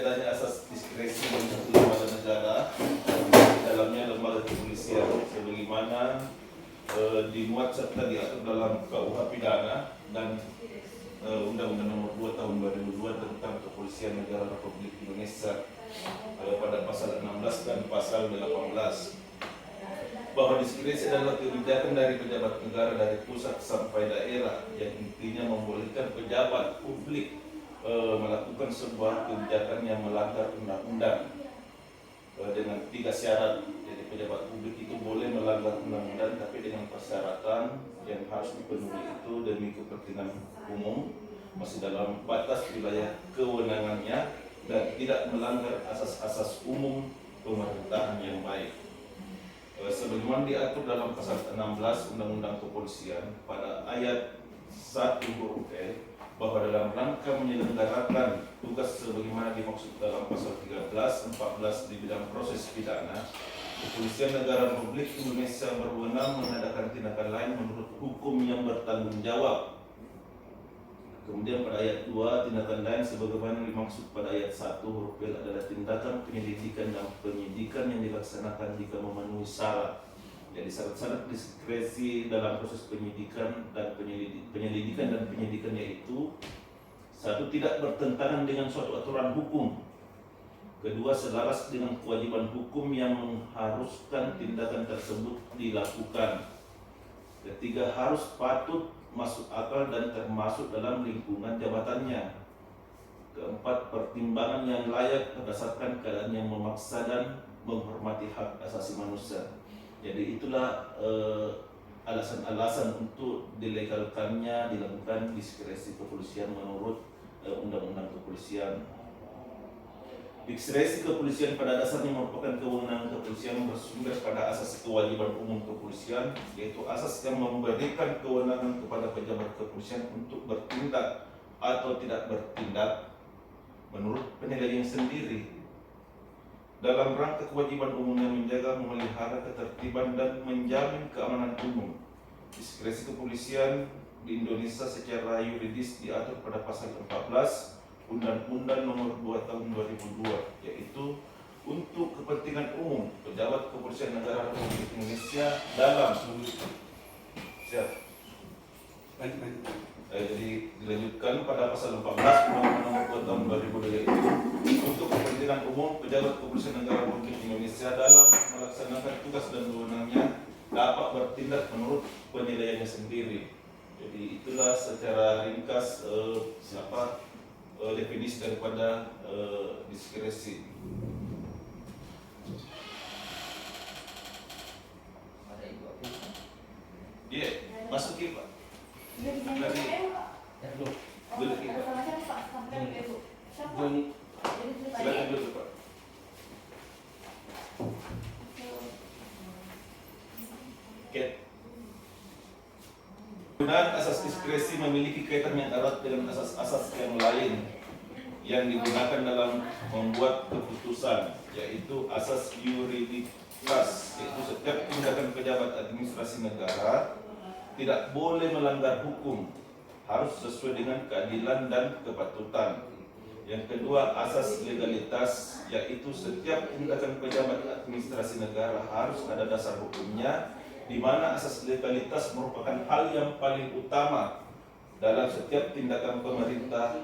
adanya asas diskresi dari satu lembaga negara, di dalamnya lembaga kepolisian, sebagaimana dimuat serta diatur dalam KUH pidana dan Undang-Undang Nomor 2 Tahun 2002 tentang Kepolisian Negara Republik Indonesia pada pasal 16 dan pasal 18, bahwa diskresi adalah kebijakan dari pejabat negara dari pusat sampai daerah yang intinya membolehkan pejabat publik melakukan sebuah kebijakan yang melanggar undang-undang dengan 3 syarat. Jadi pejabat publik itu boleh melanggar undang-undang tapi dengan persyaratan yang harus dipenuhi itu demi kepentingan umum, masih dalam batas wilayah kewenangannya, dan tidak melanggar asas-asas umum pemerintahan yang baik. Sebagaimana diatur dalam pasal 16 Undang-Undang Kepolisian pada ayat 1 huruf E, bahwa dalam rangka menyelenggarakan tugas sebagaimana dimaksud dalam pasal 13, 14 di bidang proses pidana, Kepolisian Negara Republik Indonesia berwenang mengadakan tindakan lain menurut hukum yang bertanggung jawab. Kemudian pada ayat 2, tindakan lain sebagaimana dimaksud pada ayat 1 huruf L adalah tindakan penyelidikan dan penyidikan yang dilaksanakan jika memenuhi syarat. Jadi syarat-syarat diskresi dalam proses penyidikan dan penyidikan yaitu: 1. Tidak bertentangan dengan suatu aturan hukum. 2. Selaras dengan kewajiban hukum yang mengharuskan tindakan tersebut dilakukan. 3. Harus patut, masuk akal dan termasuk dalam lingkungan jabatannya. 4. Pertimbangan yang layak berdasarkan keadaan yang memaksa dan menghormati hak asasi manusia. Jadi itulah alasan-alasan untuk dilegalkannya dilakukan diskresi kepolisian menurut Undang-Undang Kepolisian. Diskresi kepolisian pada dasarnya merupakan kewenangan kepolisian bersumber pada asas kewajiban umum kepolisian, yaitu asas yang memberikan kewenangan kepada pejabat kepolisian untuk bertindak atau tidak bertindak menurut penilaian sendiri dalam rangka kewajiban umumnya menjaga, memelihara ketertiban dan menjamin keamanan umum. Diskresi kepolisian di Indonesia secara yuridis diatur pada pasal 14 Undang-Undang Nomor 2 Tahun 2002, yaitu untuk kepentingan umum pejabat kepolisian negara Republik Indonesia dalam jadi dilanjutkan pada pasal 14 Undang-Undang Nomor 2 Tahun 2002, yaitu untuk kepentingan umum pejabat kepolisian negara Republik Indonesia dalam melaksanakan tugas dan wewenangnya dapat bertindak menurut penilaiannya sendiri. Jadi itulah secara ringkas definisi daripada diskresi. Iya, masukin Pak. Silakan dulu Pak. Penggunaan asas diskresi memiliki kaitan yang erat dengan asas-asas yang lain yang digunakan dalam membuat keputusan, yaitu asas yuriditas, yaitu setiap tindakan pejabat administrasi negara tidak boleh melanggar hukum, harus sesuai dengan keadilan dan kepatutan. Yang kedua, asas legalitas, yaitu setiap tindakan pejabat administrasi negara harus ada dasar hukumnya, di mana asas legalitas merupakan hal yang paling utama dalam setiap tindakan pemerintah.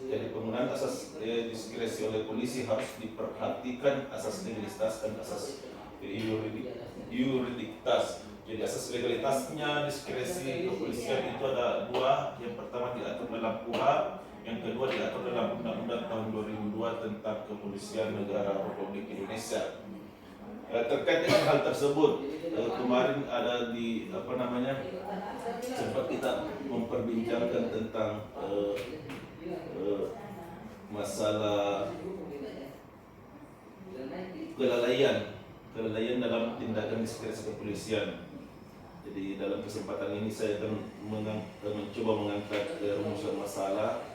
Jadi penggunaan asas diskresi oleh polisi harus diperhatikan asas legalitas dan asas yuriditas. Jadi asas legalitasnya diskresi kepolisian itu ada 2. Yang pertama diatur dalam KUHP, yang kedua diatur dalam Undang-Undang Tahun 2002 tentang Kepolisian Negara Republik Indonesia. Terkait dengan hal tersebut, kemarin ada di sempat kita memperbincangkan tentang masalah kelalaian dalam tindakan diskresi kepolisian. Jadi dalam kesempatan ini saya akan mencoba mengangkat rumusan masalah.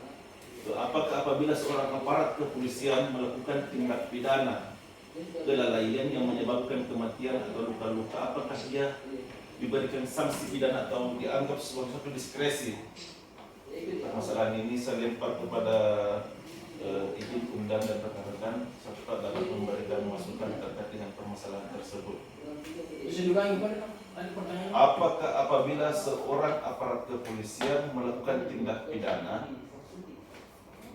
Apakah apabila seorang aparat kepolisian melakukan tindak pidana kelalaian yang menyebabkan kematian atau luka-luka, apakah dia diberikan sanksi pidana atau dianggap sebagai suatu diskresi? Permasalahan ini saya lempar kepada izin undang dan rekan-rekan serta dapat memberikan masukan terkait dengan permasalahan tersebut. Bisa juga ada pertanyaan. Apakah apabila seorang aparat kepolisian melakukan tindak pidana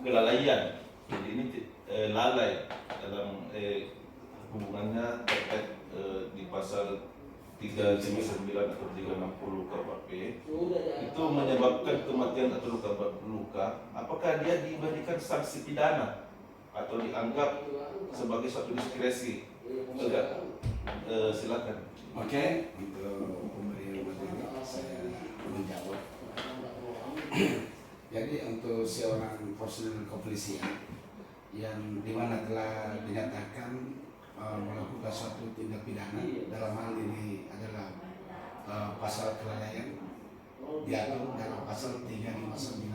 kelalaian, jadi ini lalai dalam hubungannya terkait di pasal 359 atau 360 KUHP itu menyebabkan kematian atau luka, apakah dia diberikan sanksi pidana atau dianggap sebagai suatu diskresi? Enggak. Silakan. Oke, untuk pemberian materi saya menjawab. Jadi untuk seorang personil kepolisian yang dimana telah dinyatakan melakukan suatu tindak pidana, dalam hal ini adalah pasal kelalaian diatur dalam pasal 359,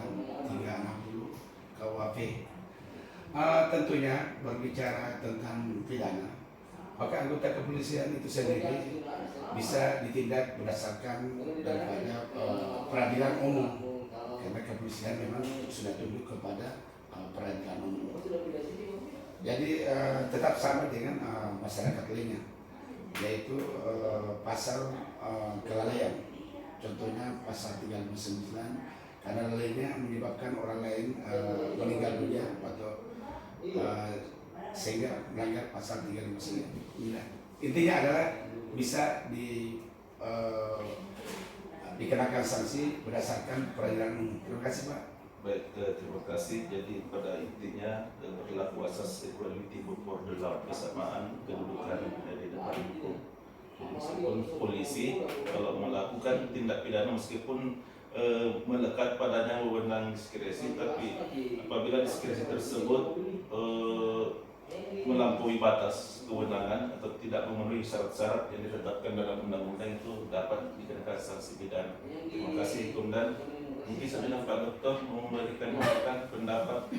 360 KUHP. Tentunya berbicara tentang pidana, maka anggota kepolisian itu sendiri bisa ditindak berdasarkan daripada peradilan umum, karena kepolisian memang sudah tunduk kepada peradilan umum. Jadi tetap sama dengan masyarakat lainnya, yaitu pasal kelalaian. Contohnya pasal 359, karena lalainya menyebabkan orang lain meninggal dunia atau sehingga melanggar pasal 359. Intinya adalah bisa dikenakan sanksi berdasarkan peradilan umum. Terima kasih, Pak. Baik, terima kasih. Jadi pada intinya berlaku asas equality before the law, kesamaan kedudukan di depan hukum. Jadi meskipun polisi kalau melakukan tindak pidana meskipun melekat padanya wewenang diskresi, tapi apabila diskresi tersebut melampaui batas kewenangan atau tidak memenuhi syarat-syarat yang ditetapkan dalam undang-undang, itu dapat dikenakan sanksi pidana. Terima kasih, Komandan. Mungkin saya Pak Dokter mau memberikan masukan pendapat.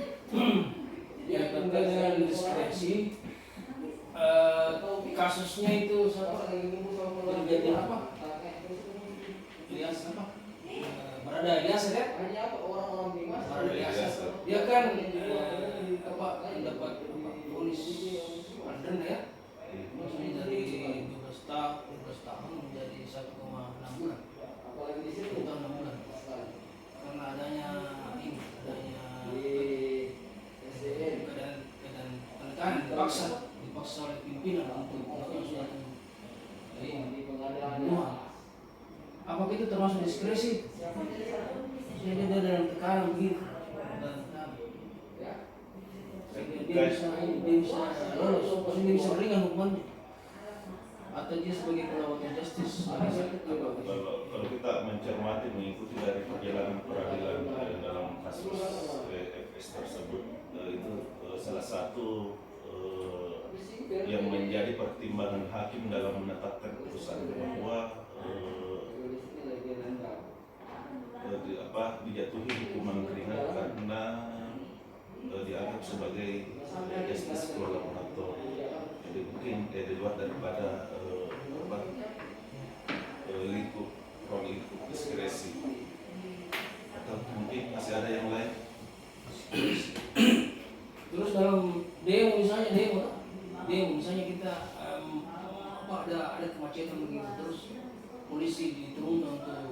Ya, terkait dengan diskresi, kasusnya itu terjadi apa? Ilyas apa? Barada Ilyas kan? Barada Ilyas. Dia kan dapat ponis London ya. Maksudnya dari 12 tahun menjadi 1,6 bulan. 1 tahun 6 bulan. Karena adanya keadaan penekanan dipaksa oleh pimpinan untuk melakukan suatu pembunuhan. Apakah itu termasuk diskresi? Jadi dia dalam tekanan begitu, dia bisa lolos, maksudnya dia bisa meringan hukumannya, atau dia sebagai pelawak justice. Kalau kita mencermati mengikuti dari perjalanan peradilan dalam kasus FS tersebut, itu salah satu yang menjadi pertimbangan hakim dalam menetapkan putusan bahwa dijatuhi hukuman ringan karena dianggap sebagai justice kolaborator. Jadi mungkin di luar daripada lingkup diskresi, atau mungkin masih ada yang lain. Terus dalam demo misalnya kita ada kemacetan begitu, terus polisi diturunkan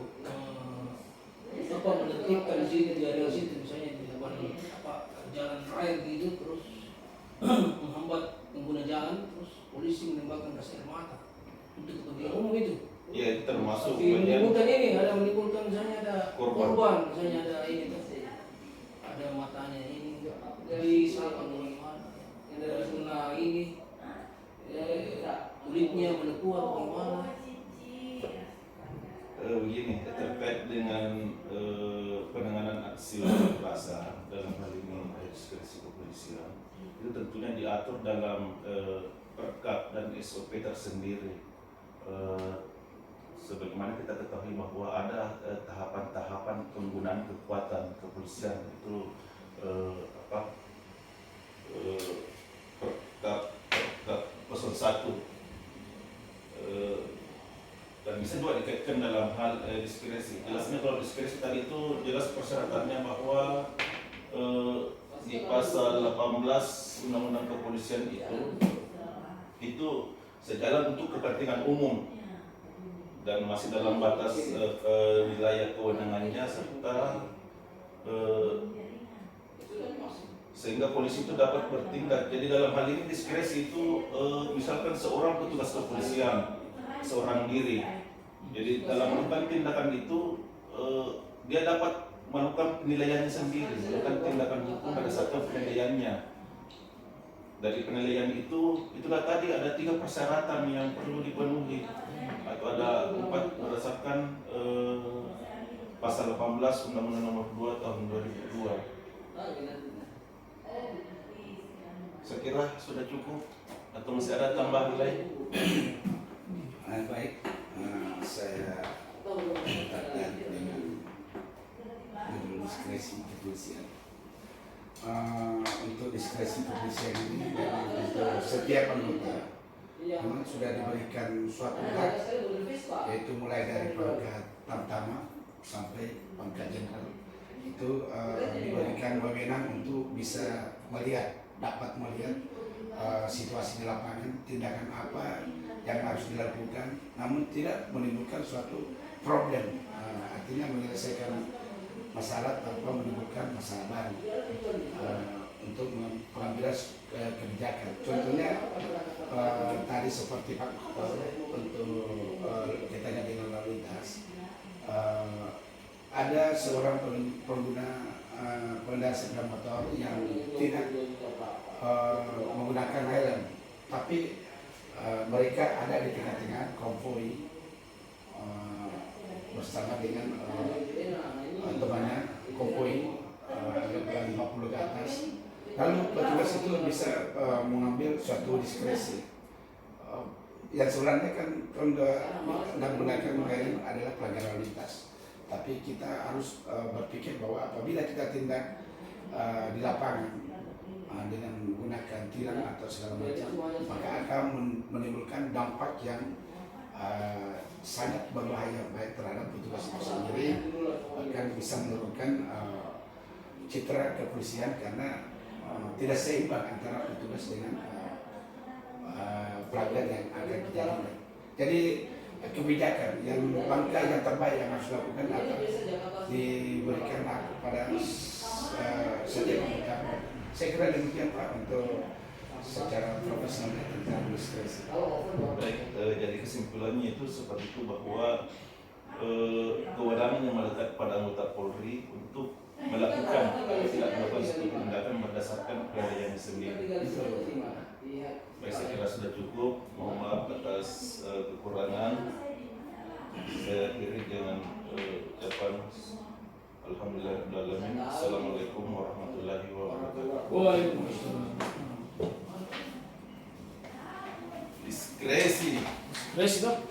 untuk menertibkan di situ, di area situ, misalnya di depan jalan raya gitu, terus menghambat pengguna jalan, terus polisi menembakkan gas air mata untuk kepentingan umum itu. Ya, itu termasuk menimbulkan ini, menimbulkan misalnya ada korban, misalnya ada ini, ada matanya ini dari selatan bagaimana, dari kena ini kulitnya menekuat bagaimana. Begini, terkait dengan penanganan aksi unjuk rasa dalam hal ini diskresi kepolisian, itu tentunya diatur dalam perkap dan SOP tersendiri. Sebagaimana kita ketahui bahwa ada tahapan-tahapan penggunaan kekuatan kepolisian, itu perkap pasal 1 dan bisa juga dikaitkan dalam hal diskresi. Jelasnya kalau diskresi tadi itu jelas persyaratannya bahwa di pasal 18 Undang-Undang Kepolisian itu sejalan untuk kepentingan umum dan masih dalam batas wilayah kewenangannya serta sehingga polisi itu dapat bertindak. Jadi dalam hal ini diskresi itu misalkan seorang petugas kepolisian seorang diri. Jadi dalam melakukan tindakan itu dia dapat melakukan penilaiannya sendiri, melakukan tindakan hukum berdasarkan penilaiannya. Dari penilaian itulah tadi ada 3 persyaratan yang perlu dipenuhi atau ada 4 berdasarkan pasal 18 Undang-Undang Nomor 2 Tahun 2002. Saya kira sudah cukup atau masih ada tambahan lain? Baik, saya katakan dengan diskresi kepolisian. Untuk diskresi kepolisian ini memang untuk setiap anggota memang sudah diberikan suatu hak, yaitu mulai dari pangkat tamtama sampai pangkat jenderal itu diberikan wewenang untuk bisa dapat melihat situasi di lapangan, tindakan apa yang harus dilakukan, namun tidak menimbulkan suatu problem, artinya menyelesaikan masalah tanpa menimbulkan masalah baru untuk pengambilan kebijakan. Contohnya tadi seperti Pak untuk kaitannya dengan lalu lintas, ada seorang pengendara sepeda motor yang tidak menggunakan helm, tapi mereka ada di tengah-tengah konvoi bersama dengan temannya, konvoi ada 50 ke atas. Lalu petugas itu bisa mengambil suatu diskresi. Yang sebenarnya kan tidak menggunakan helm adalah pelanggaran lalu lintas. Tapi kita harus berpikir bahwa apabila kita tindak di lapangan dengan menggunakan tilang atau segala macam, maka akan menimbulkan dampak yang sangat berbahaya baik terhadap petugas itu sendiri, bahkan bisa menurunkan citra kepolisian karena tidak seimbang antara petugas dengan pelanggan yang akan kita tindak. Jadi kebijakan yang langkah yang terbaik yang harus dilakukan akan diberikan kepada setiap anggota. Saya kira demikian Pak untuk secara profesional tentang diskresi. Baik, jadi kesimpulannya itu seperti itu bahwa kewenangan yang melekat pada anggota Polri untuk melakukan tidak melakukan suatu tindakan berdasarkan penilaiannya sendiri. Baik, saya kira sudah cukup. Mohon maaf atas kekurangan. Saya akhiri dengan ucapan Alhamdulillahirrahmanirrahim. Assalamualaikum warahmatullahi wabarakatuh. Waalaikumsalam. Diskresi. Diskresi dong.